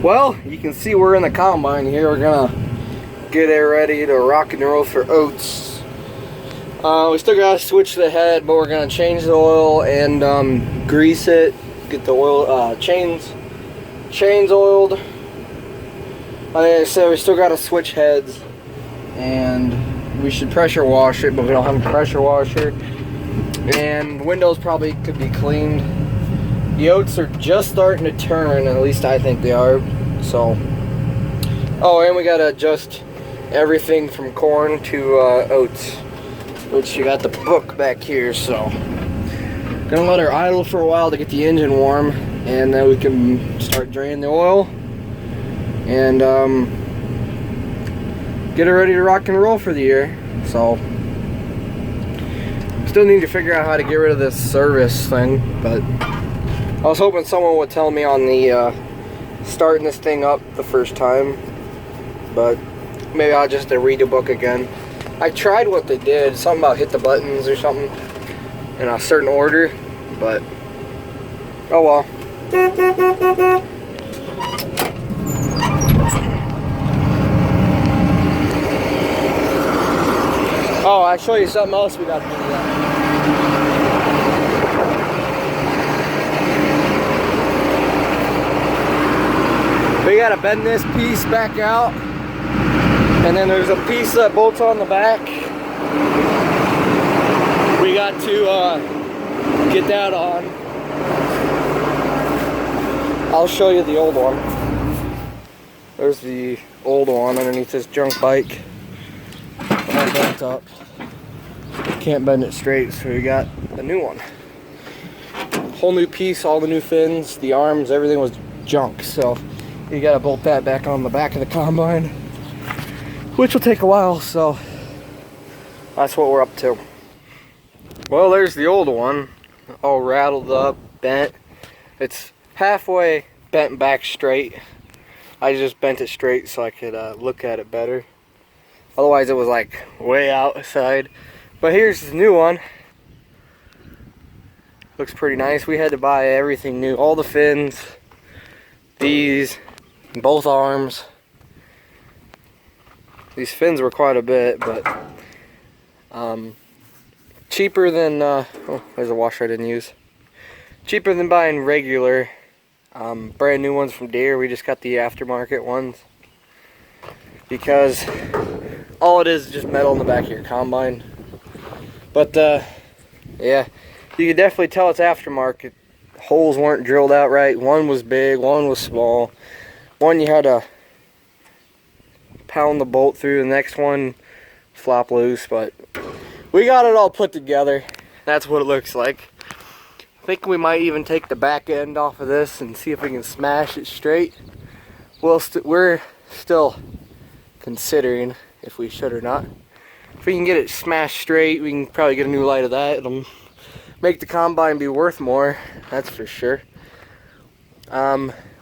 Well, you can see we're in the combine here. We're gonna get it ready to rock and roll for Oats. We still gotta switch the head, but we're gonna change the oil and grease it. Get the oil chains oiled. Like I said, we still gotta switch heads, and we should pressure wash it, but we don't have a pressure washer. And the windows probably could be cleaned. The oats are just starting to turn, at least I think they are. So, oh, and we gotta adjust everything from corn to oats, which you got the book back here. So, gonna let her idle for a while to get the engine warm, and then we can start draining the oil and get her ready to rock and roll for the year. So, still need to figure out how to get rid of this service thing, but I was hoping someone would tell me on the starting this thing up the first time, but maybe I'll just read the book again. I tried what they did, something about hit the buttons or something in a certain order, but oh well. Oh, I'll show you something else we got to do that. We gotta bend this piece back out, and then there's a piece that bolts on the back. We got to get that on. I'll show you the old one. There's the old one underneath this junk bike. All bent up. Can't bend it straight, so we got a new one. Whole new piece, all the new fins, the arms, everything was junk, so you gotta bolt that back on the back of the combine, which will take a while, so that's what we're up to. Well, there's the old one, all rattled up, bent. It's halfway bent back straight. I just bent it straight so I could look at it better. Otherwise it was like way outside. But here's the new one. Looks pretty nice. We had to buy everything new, all the fins, these, both arms. These fins were quite a bit, but cheaper than oh, there's a washer I didn't use. Cheaper than buying regular brand new ones from Deere. We just got the aftermarket ones because all it is just metal in the back of your combine. But yeah, you can definitely tell it's aftermarket. Holes weren't drilled out right. One was big, one was small. One you had to pound the bolt through, the next one flop loose, but we got it all put together. That's what it looks like. I think we might even take the back end off of this and see if we can smash it straight. We're still considering if we should or not. If we can get it smashed straight, we can probably get a new light of that. It'll make the combine be worth more, that's for sure.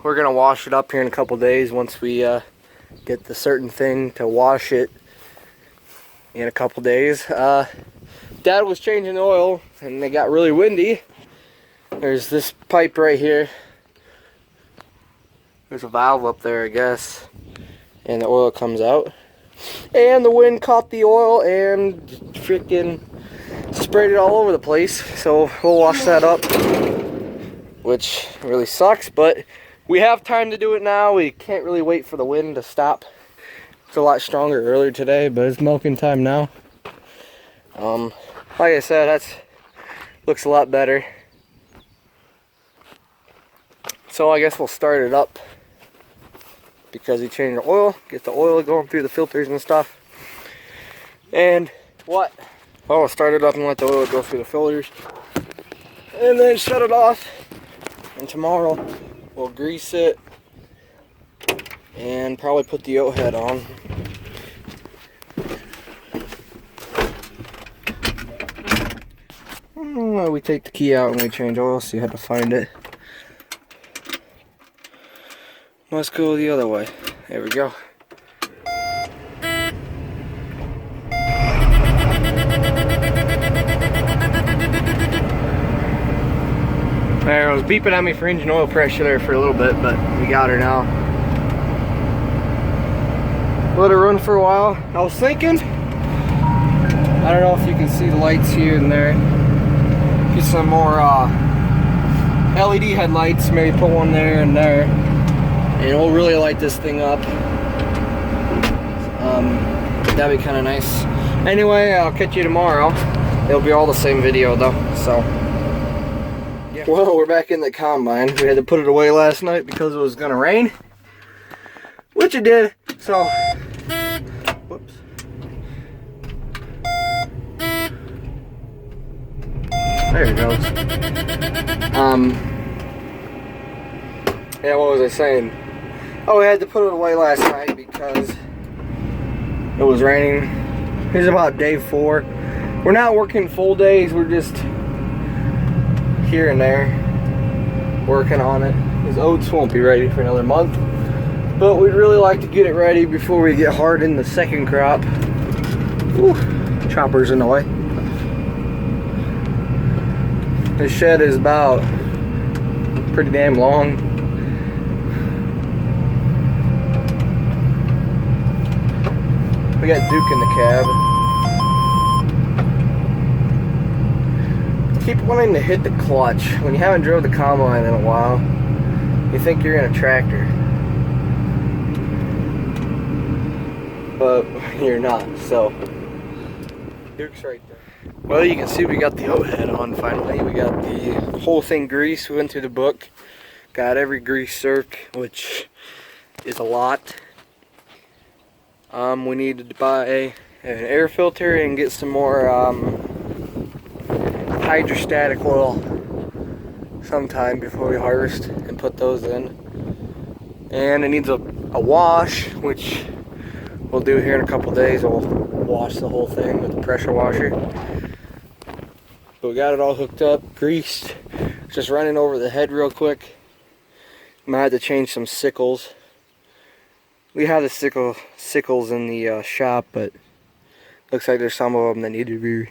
We're gonna wash it up here in a couple days once we get the certain thing to wash it in a couple days. Dad was changing the oil and they got really windy. There's this pipe right here. There's a valve up there, I guess, and the oil comes out. And the wind caught the oil and freaking sprayed it all over the place. So we'll wash that up, which really sucks, but we have time to do it now. We can't really wait for the wind to stop. It's a lot stronger earlier today, but it's milking time now. Like I said, that's looks a lot better. So I guess we'll start it up because we changed the oil, get the oil going through the filters and stuff. And what? Well, we'll start it up and let the oil go through the filters. And then shut it off. And tomorrow we'll grease it and probably put the oat head on. We take the key out and we change oil, so you have to find it. Let's go the other way. There we go. There, it was beeping at me for engine oil pressure there for a little bit, but we got her now. let it run for a while. I was thinking, I don't know if you can see the lights here and there. Get some more LED headlights, maybe put one there and there. And it'll really light this thing up. That'd be kind of nice. Anyway, I'll catch you tomorrow. It'll be all the same video though, so. Yeah. Well, we're back in the combine. We had to put it away last night because it was gonna rain. Which it did, so. Whoops. There it goes. Yeah, what was I saying? Oh, we had to put it away last night because it was raining. Here's about day 4. We're not working full days, we're just here and there working on it. These oats won't be ready for another month, but we'd really like to get it ready before we get hard in the second crop. Ooh, chopper's in the way. This shed is about pretty damn long. We got Duke in the cab. I keep wanting to hit the clutch. When you haven't drove the combine in a while, you think you're in a tractor. But you're not, so Duke's right there. Well, you can see we got the oat head on finally. We got the whole thing greased. We went through the book. Got every grease circ, which is a lot. We needed to buy an air filter and get some more hydrostatic oil sometime before we harvest and put those in. And it needs a wash, which we'll do here in a couple days. We'll wash the whole thing with the pressure washer. But we got it all hooked up, greased. Just running over the head real quick. Might have to change some sickles. We have the sickles in the shop, but looks like there's some of them that need to be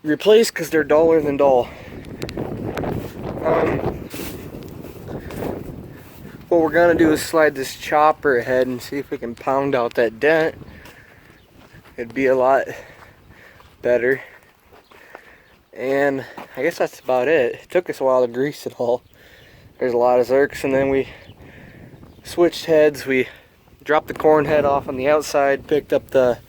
replaced because they're duller than dull. What we're gonna do is slide this chopper ahead and see if we can pound out that dent. It'd be a lot better. And I guess that's about it. It took us a while to grease it all. There's a lot of zerks, and then we switched heads. We dropped the corn head off on the outside, picked up the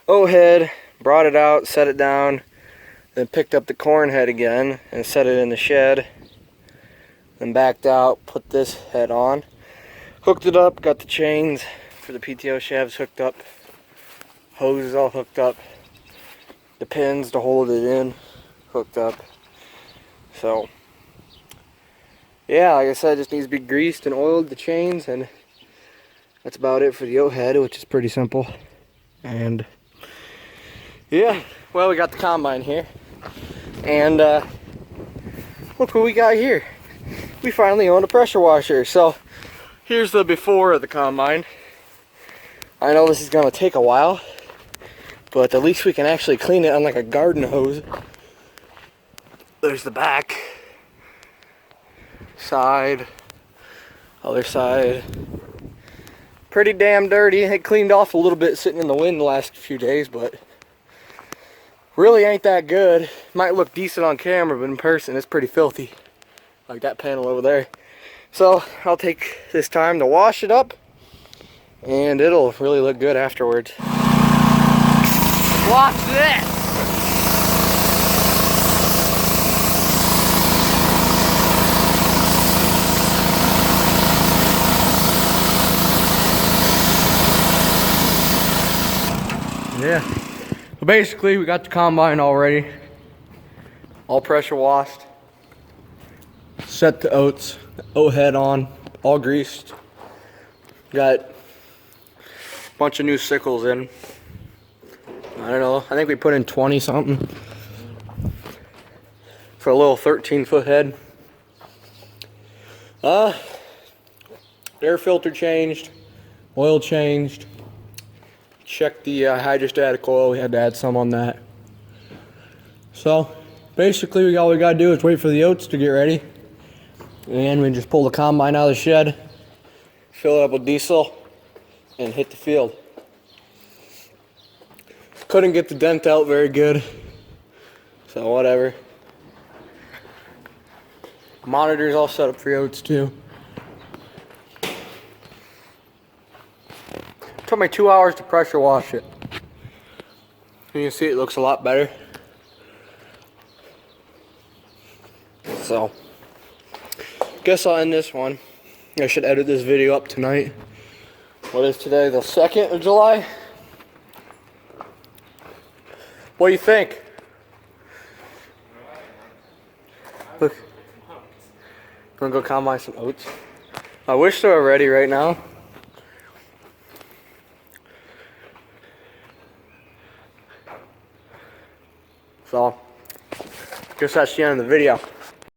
oat head, brought it out, set it down, then picked up the corn head again and set it in the shed, then backed out, put this head on, hooked it up, got the chains for the PTO shafts hooked up, hoses all hooked up, the pins to hold it in hooked up. So yeah, like I said, it just needs to be greased and oiled, the chains, and that's about it for the oat head, which is pretty simple. And yeah, well, we got the combine here, and look what we got here. We finally own a pressure washer. So here's the before of the combine. I know this is gonna take a while, but at least we can actually clean it on like a garden hose. There's the back. Side, other side. Pretty damn dirty. It cleaned off a little bit sitting in the wind the last few days, but really ain't that good. Might look decent on camera, but in person it's pretty filthy, like that panel over there. So I'll take this time to wash it up, and it'll really look good afterwards. Watch this! Yeah, but basically we got the combine already, all pressure washed, set the oats, the oat head on, all greased, got a bunch of new sickles in. I don't know, I think we put in 20 something for a little 13-foot head. Air filter changed, oil changed. Check the hydrostatic oil. We had to add some on that. So basically all we gotta do is wait for the oats to get ready, and we just pull the combine out of the shed, fill it up with diesel, and hit the field. Couldn't get the dent out very good, so whatever. Monitor's all set up for Oats too. Took me 2 hours to pressure wash it. You can see it looks a lot better. So, guess I'll end this one. I should edit this video up tonight. What is today, the 2nd of July? What do you think? Look. Wanna go combine some oats? I wish they were ready right now. So, guess that's the end of the video.